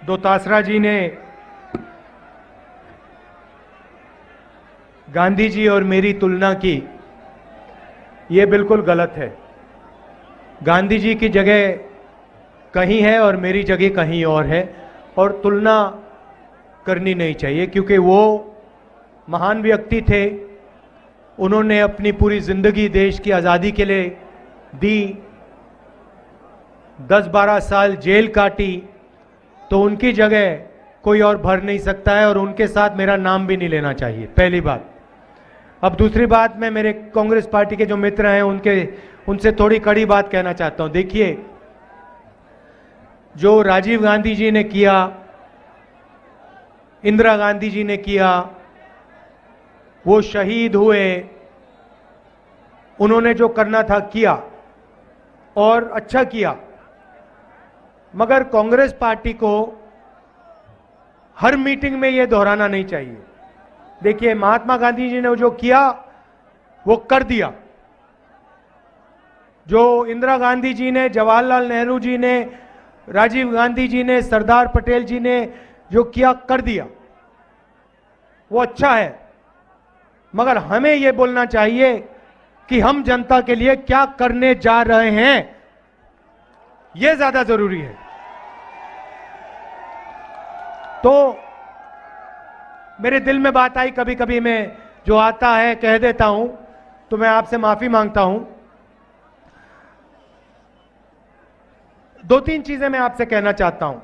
दोतासरा जी ने गांधी जी और मेरी तुलना की, ये बिल्कुल गलत है। गांधी जी की जगह कहीं है और मेरी जगह कहीं और है, और तुलना करनी नहीं चाहिए, क्योंकि वो महान व्यक्ति थे। उन्होंने अपनी पूरी जिंदगी देश की आज़ादी के लिए दी, 10-12 साल जेल काटी, तो उनकी जगह कोई और भर नहीं सकता है, और उनके साथ मेरा नाम भी नहीं लेना चाहिए, पहली बात। अब दूसरी बात, मैं मेरे कांग्रेस पार्टी के जो मित्र हैं उनसे थोड़ी कड़ी बात कहना चाहता हूं। देखिए, जो राजीव गांधी जी ने किया, इंदिरा गांधी जी ने किया, वो शहीद हुए, उन्होंने जो करना था किया और अच्छा किया, मगर कांग्रेस पार्टी को हर मीटिंग में यह दोहराना नहीं चाहिए। देखिए, महात्मा गांधी जी ने जो किया वो कर दिया, जो इंदिरा गांधी जी ने, जवाहरलाल नेहरू जी ने, राजीव गांधी जी ने, सरदार पटेल जी ने जो किया कर दिया, वो अच्छा है। मगर हमें यह बोलना चाहिए कि हम जनता के लिए क्या करने जा रहे हैं, यह ज्यादा जरूरी है। तो मेरे दिल में बात आई, कभी कभी मैं जो आता है कह देता हूं, तो मैं आपसे माफी मांगता हूं। 2-3 चीजें मैं आपसे कहना चाहता हूं।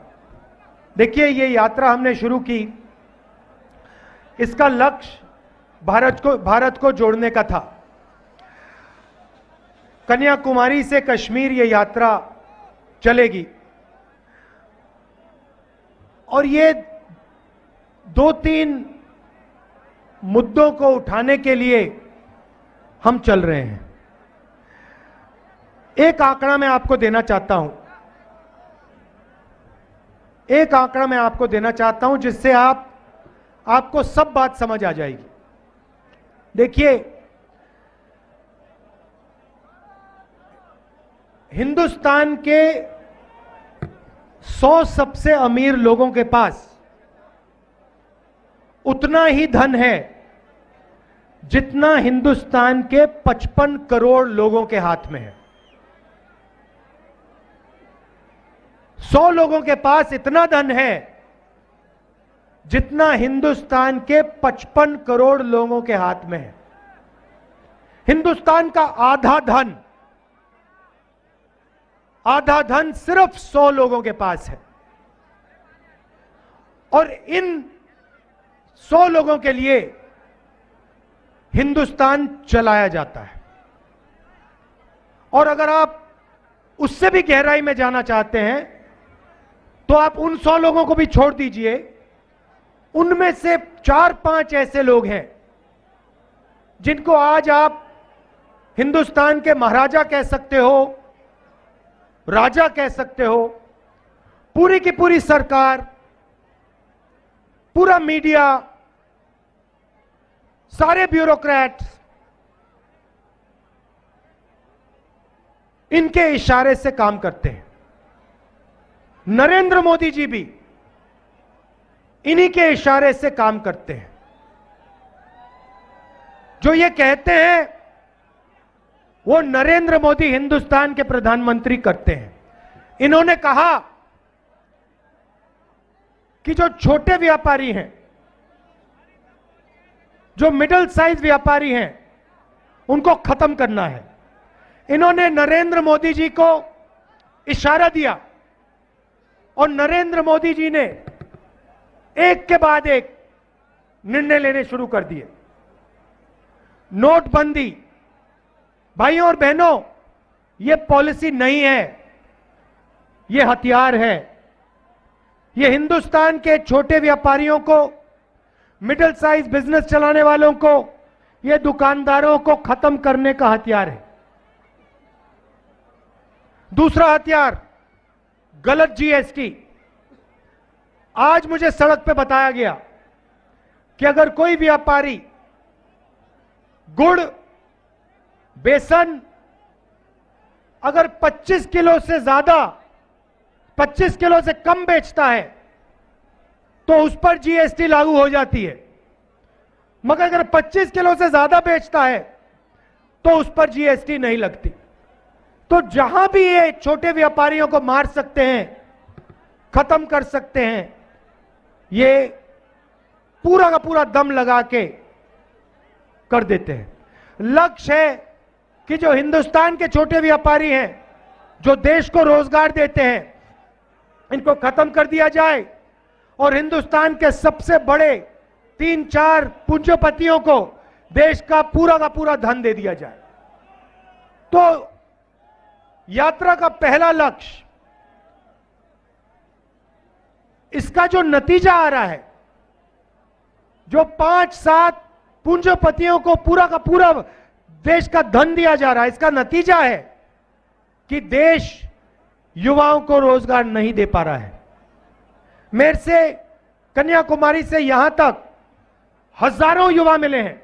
देखिए, ये यात्रा हमने शुरू की, इसका लक्ष्य भारत को जोड़ने का था। कन्याकुमारी से कश्मीर ये यात्रा चलेगी, और ये 2-3 मुद्दों को उठाने के लिए हम चल रहे हैं। एक आंकड़ा मैं आपको देना चाहता हूं, एक आंकड़ा मैं आपको देना चाहता हूं, जिससे आपको सब बात समझ आ जाएगी। देखिए, हिंदुस्तान के 100 सबसे अमीर लोगों के पास उतना ही धन है जितना हिंदुस्तान के 55 करोड़ लोगों के हाथ में है। 100 लोगों के पास इतना धन है जितना हिंदुस्तान के 55 करोड़ लोगों के हाथ में है। हिंदुस्तान का आधा धन सिर्फ 100 लोगों के पास है, और इन 100 लोगों के लिए हिंदुस्तान चलाया जाता है। और अगर आप उससे भी गहराई में जाना चाहते हैं, तो आप उन 100 लोगों को भी छोड़ दीजिए, उनमें से 4-5 ऐसे लोग हैं जिनको आज आप हिंदुस्तान के महाराजा कह सकते हो, राजा कह सकते हो। पूरी की पूरी सरकार, पूरा मीडिया, सारे ब्यूरोक्रेट्स इनके इशारे से काम करते हैं। नरेंद्र मोदी जी भी इन्हीं के इशारे से काम करते हैं। जो ये कहते हैं वो नरेंद्र मोदी हिंदुस्तान के प्रधानमंत्री करते हैं। इन्होंने कहा कि जो छोटे व्यापारी हैं, जो मिडिल साइज व्यापारी हैं, उनको खत्म करना है। इन्होंने नरेंद्र मोदी जी को इशारा दिया, और नरेंद्र मोदी जी ने एक के बाद एक निर्णय लेने शुरू कर दिए। नोटबंदी, भाइयों और बहनों, यह पॉलिसी नहीं है, यह हथियार है। यह हिंदुस्तान के छोटे व्यापारियों को, मिडिल साइज बिजनेस चलाने वालों को, यह दुकानदारों को खत्म करने का हथियार है। दूसरा हथियार, गलत जीएसटी। आज मुझे सड़क पे बताया गया कि अगर कोई व्यापारी गुड़, बेसन अगर 25 किलो से ज्यादा, 25 किलो से कम बेचता है, तो उस पर जीएसटी लागू हो जाती है, मगर अगर 25 किलो से ज्यादा बेचता है तो उस पर जीएसटी नहीं लगती। तो जहां भी ये छोटे व्यापारियों को मार सकते हैं, खत्म कर सकते हैं, ये पूरा का पूरा दम लगा के कर देते हैं। लक्ष्य है कि जो हिंदुस्तान के छोटे व्यापारी हैं, जो देश को रोजगार देते हैं, इनको खत्म कर दिया जाए और हिंदुस्तान के सबसे बड़े 3-4 पूंजीपतियों को देश का पूरा धन दे दिया जाए। तो यात्रा का पहला लक्ष्य, इसका जो नतीजा आ रहा है, जो 5-7 पूंजीपतियों को पूरा का पूरा देश का धन दिया जा रहा है, इसका नतीजा है कि देश युवाओं को रोजगार नहीं दे पा रहा है। मेरे से कन्याकुमारी से यहां तक हजारों युवा मिले हैं,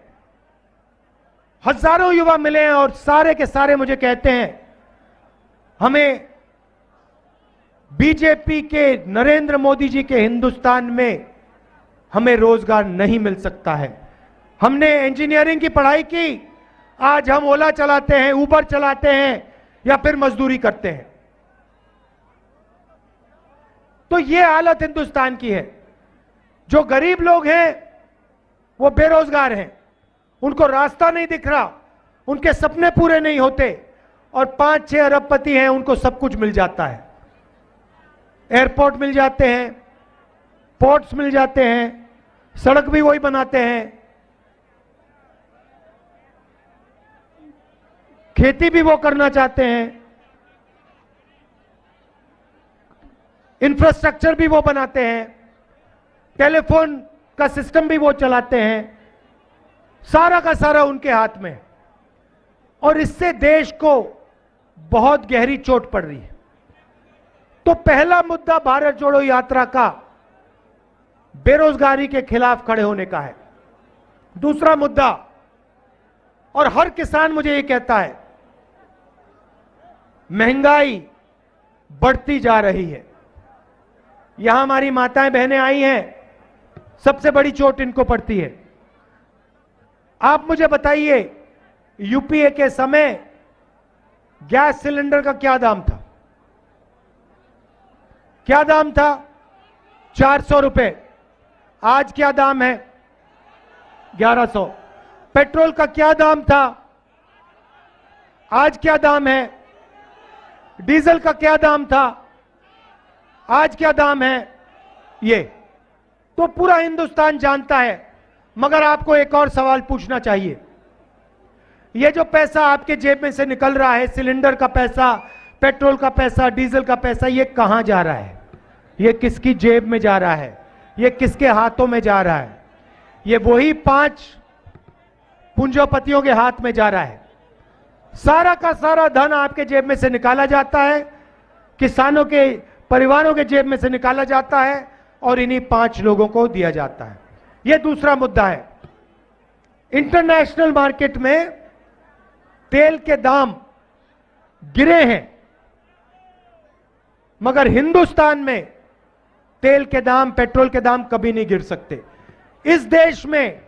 हजारों युवा मिले हैं और सारे के सारे मुझे कहते हैं हमें बीजेपी के, नरेंद्र मोदी जी के हिंदुस्तान में हमें रोजगार नहीं मिल सकता है। हमने इंजीनियरिंग की पढ़ाई की, आज हम ओला चलाते हैं, उबर चलाते हैं या फिर मजदूरी करते हैं। तो यह हालत हिंदुस्तान की है। जो गरीब लोग हैं वो बेरोजगार हैं, उनको रास्ता नहीं दिख रहा, उनके सपने पूरे नहीं होते, और 5-6 अरबपति हैं, उनको सब कुछ मिल जाता है। एयरपोर्ट मिल जाते हैं, पोर्ट्स मिल जाते हैं, सड़क भी वही बनाते हैं, खेती भी वो करना चाहते हैं, इंफ्रास्ट्रक्चर भी वो बनाते हैं, टेलीफोन का सिस्टम भी वो चलाते हैं, सारा का सारा उनके हाथ में। और इससे देश को बहुत गहरी चोट पड़ रही है। तो पहला मुद्दा भारत जोड़ो यात्रा का बेरोजगारी के खिलाफ खड़े होने का है। दूसरा मुद्दा, और हर किसान मुझे ये कहता है, महंगाई बढ़ती जा रही है। यहां हमारी माताएं बहनें आई हैं, सबसे बड़ी चोट इनको पड़ती है। आप मुझे बताइए, यूपीए के समय गैस सिलेंडर का क्या दाम था? क्या दाम था? 400 रुपए। आज क्या दाम है? 1100। पेट्रोल का क्या दाम था? आज क्या दाम है? डीजल का क्या दाम था? आज क्या दाम है? ये तो पूरा हिंदुस्तान जानता है। मगर आपको एक और सवाल पूछना चाहिए, ये जो पैसा आपके जेब में से निकल रहा है, सिलेंडर का पैसा, पेट्रोल का पैसा, डीजल का पैसा, ये कहां जा रहा है? ये किसकी जेब में जा रहा है? ये किसके हाथों में जा रहा है? ये वही 5 पूंजीपतियों के हाथ में जा रहा है। सारा का सारा धन आपके जेब में से निकाला जाता है, किसानों के परिवारों के जेब में से निकाला जाता है और इन्हीं 5 लोगों को दिया जाता है। यह दूसरा मुद्दा है। इंटरनेशनल मार्केट में तेल के दाम गिरे हैं, मगर हिंदुस्तान में तेल के दाम, पेट्रोल के दाम कभी नहीं गिर सकते। इस देश में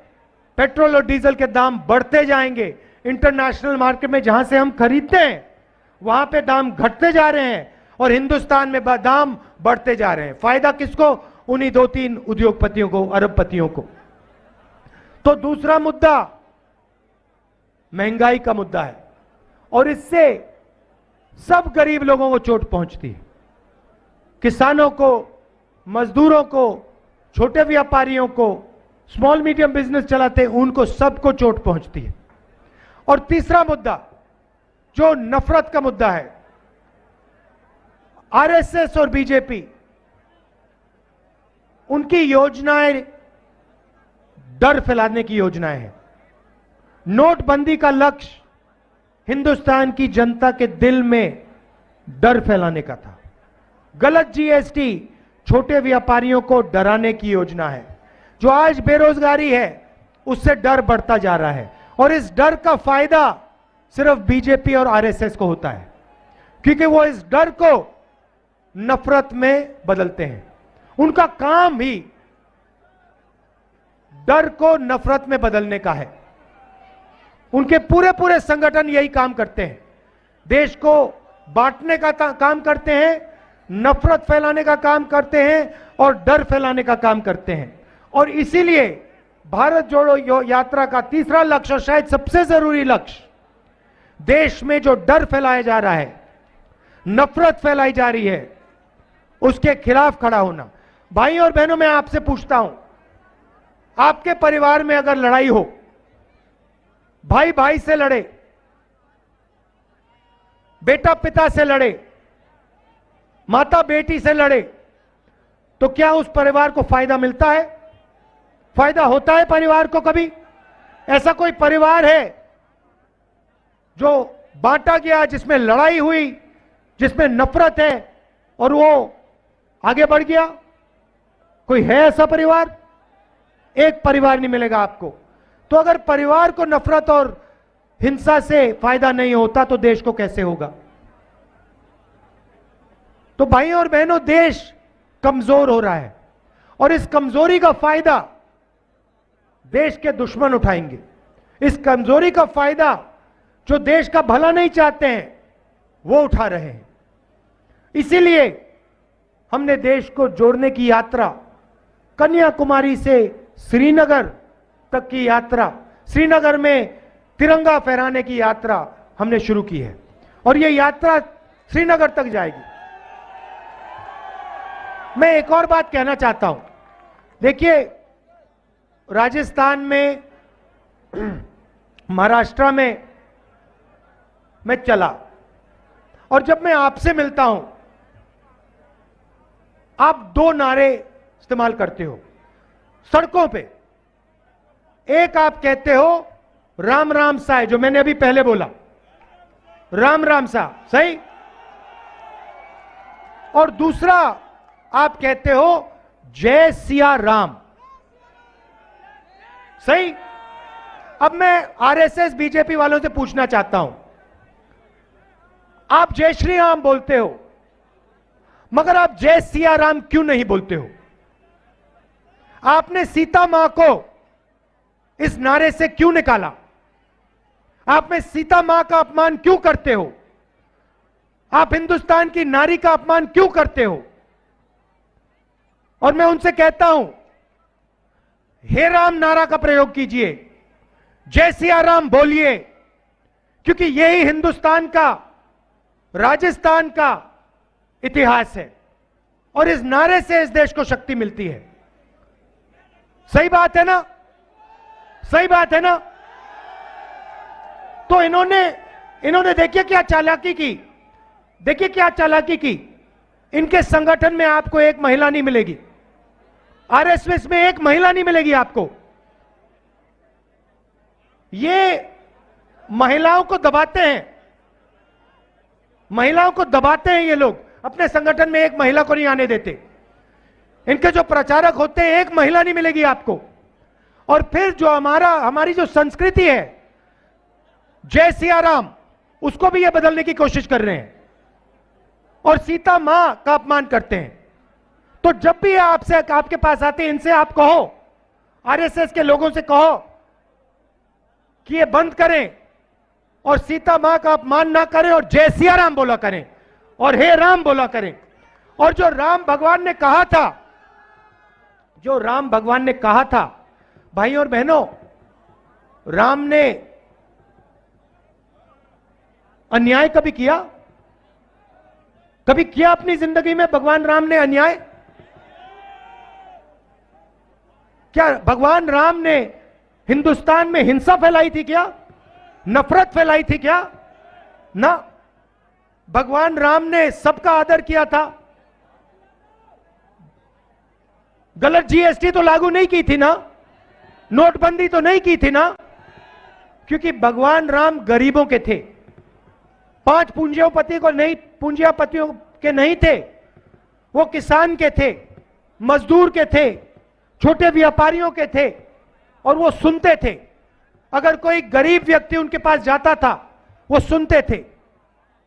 पेट्रोल और डीजल के दाम बढ़ते जाएंगे। इंटरनेशनल मार्केट में जहां से हम खरीदते हैं वहां पे दाम घटते जा रहे हैं और हिंदुस्तान में दाम बढ़ते जा रहे हैं। फायदा किसको? उन्हीं 2-3 उद्योगपतियों को, अरबपतियों को। तो दूसरा मुद्दा महंगाई का मुद्दा है और इससे सब गरीब लोगों को चोट पहुंचती है। किसानों को, मजदूरों को, छोटे व्यापारियों को, स्मॉल मीडियम बिजनेस चलाते हैं, उनको सबको चोट पहुंचती है। और तीसरा मुद्दा जो नफरत का मुद्दा है, आरएसएस और बीजेपी, उनकी योजनाएं डर फैलाने की योजनाएं हैं। नोटबंदी का लक्ष्य हिंदुस्तान की जनता के दिल में डर फैलाने का था। गलत जीएसटी छोटे व्यापारियों को डराने की योजना है। जो आज बेरोजगारी है उससे डर बढ़ता जा रहा है और इस डर का फायदा सिर्फ बीजेपी और आरएसएस को होता है, क्योंकि वो इस डर को नफरत में बदलते हैं। उनका काम ही डर को नफरत में बदलने का है। उनके पूरे पूरे संगठन यही काम करते हैं, देश को बांटने का काम करते हैं, नफरत फैलाने का काम करते हैं और डर फैलाने का काम करते हैं। और इसीलिए भारत जोड़ो यात्रा का तीसरा लक्ष्य और शायद सबसे जरूरी लक्ष्य, देश में जो डर फैलाया जा रहा है, नफरत फैलाई जा रही है, उसके खिलाफ खड़ा होना। भाई और बहनों, मैं आपसे पूछता हूं, आपके परिवार में अगर लड़ाई हो, भाई भाई से लड़े, बेटा पिता से लड़े, माता बेटी से लड़े, तो क्या उस परिवार को फायदा मिलता है? फायदा होता है परिवार को कभी? ऐसा कोई परिवार है जो बांटा गया, जिसमें लड़ाई हुई, जिसमें नफरत है और वो आगे बढ़ गया? कोई है ऐसा परिवार? एक परिवार नहीं मिलेगा आपको। तो अगर परिवार को नफरत और हिंसा से फायदा नहीं होता तो देश को कैसे होगा? तो भाइयों और बहनों, देश कमजोर हो रहा है और इस कमजोरी का फायदा देश के दुश्मन उठाएंगे। इस कमजोरी का फायदा जो देश का भला नहीं चाहते हैं वो उठा रहे हैं। इसीलिए हमने देश को जोड़ने की यात्रा, कन्याकुमारी से श्रीनगर तक की यात्रा, श्रीनगर में तिरंगा फहराने की यात्रा हमने शुरू की है और यह यात्रा श्रीनगर तक जाएगी। मैं एक और बात कहना चाहता हूं। देखिए, राजस्थान में, महाराष्ट्र में मैं चला और जब मैं आपसे मिलता हूं, आप दो नारे इस्तेमाल करते हो सड़कों पे। एक आप कहते हो राम राम साय, जो मैंने अभी पहले बोला, राम राम सा, सही? और दूसरा आप कहते हो जय सिया राम, सही? अब मैं आरएसएस बीजेपी वालों से पूछना चाहता हूं, आप जय श्री राम बोलते हो, मगर आप जय सिया राम क्यों नहीं बोलते हो? आपने सीता मां को इस नारे से क्यों निकाला? आप में सीता मां का अपमान क्यों करते हो? आप हिंदुस्तान की नारी का अपमान क्यों करते हो? और मैं उनसे कहता हूं, हे राम नारा का प्रयोग कीजिए, जय सिया राम बोलिए, क्योंकि यही हिंदुस्तान का, राजस्थान का इतिहास है और इस नारे से इस देश को शक्ति मिलती है। सही बात है ना? सही बात है ना? तो इन्होंने देखिए क्या चालाकी की, देखिए क्या चालाकी की। इनके संगठन में आपको एक महिला नहीं मिलेगी, आरएसएस में एक महिला नहीं मिलेगी आपको। ये महिलाओं को दबाते हैं, महिलाओं को दबाते हैं ये लोग, अपने संगठन में एक महिला को नहीं आने देते। इनके जो प्रचारक होते हैं, एक महिला नहीं मिलेगी आपको। और फिर जो हमारी जो संस्कृति है, जय सिया राम, उसको भी ये बदलने की कोशिश कर रहे हैं और सीता मां का अपमान करते हैं। तो जब भी आपसे, आपके पास आते हैं, इनसे आप कहो, आरएसएस के लोगों से कहो कि ये बंद करें और सीता मां का अपमान ना करें और जय सिया राम बोला करें और हे राम बोला करें। और जो राम भगवान ने कहा था, जो राम भगवान ने कहा था, भाई और बहनों, राम ने अन्याय कभी किया? कभी किया अपनी जिंदगी में भगवान राम ने अन्याय? क्या भगवान राम ने हिंदुस्तान में हिंसा फैलाई थी क्या? नफरत फैलाई थी क्या? ना, भगवान राम ने सबका आदर किया था। गलत जीएसटी तो लागू नहीं की थी ना, नोटबंदी तो नहीं की थी ना, क्योंकि भगवान राम गरीबों के थे, 5 पूंजीपति को नहीं, पूंजीपतियों के नहीं थे, वो किसान के थे, मजदूर के थे, छोटे व्यापारियों के थे और वो सुनते थे। अगर कोई गरीब व्यक्ति उनके पास जाता था, वो सुनते थे।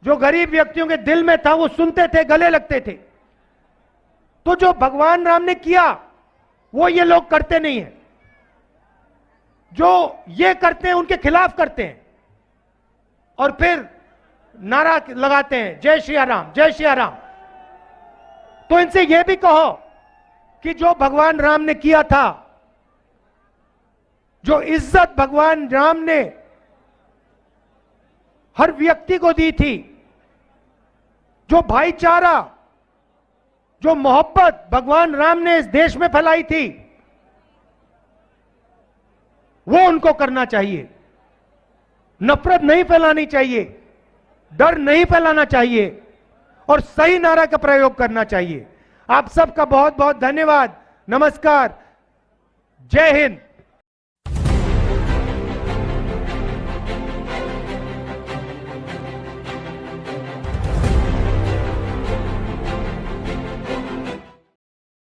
जो गरीब व्यक्तियों के दिल में था वो सुनते थे, गले लगते थे। तो जो भगवान राम ने किया वो ये लोग करते नहीं है। जो ये करते हैं उनके खिलाफ करते हैं और फिर नारा लगाते हैं जय श्री राम, जय श्री राम। तो इनसे यह भी कहो कि जो भगवान राम ने किया था, जो इज्जत भगवान राम ने हर व्यक्ति को दी थी, जो भाईचारा, जो मोहब्बत भगवान राम ने इस देश में फैलाई थी, वो उनको करना चाहिए। नफरत नहीं फैलानी चाहिए, डर नहीं फैलाना चाहिए और सही नारा का प्रयोग करना चाहिए। आप सबका बहुत बहुत धन्यवाद। नमस्कार। जय हिंद।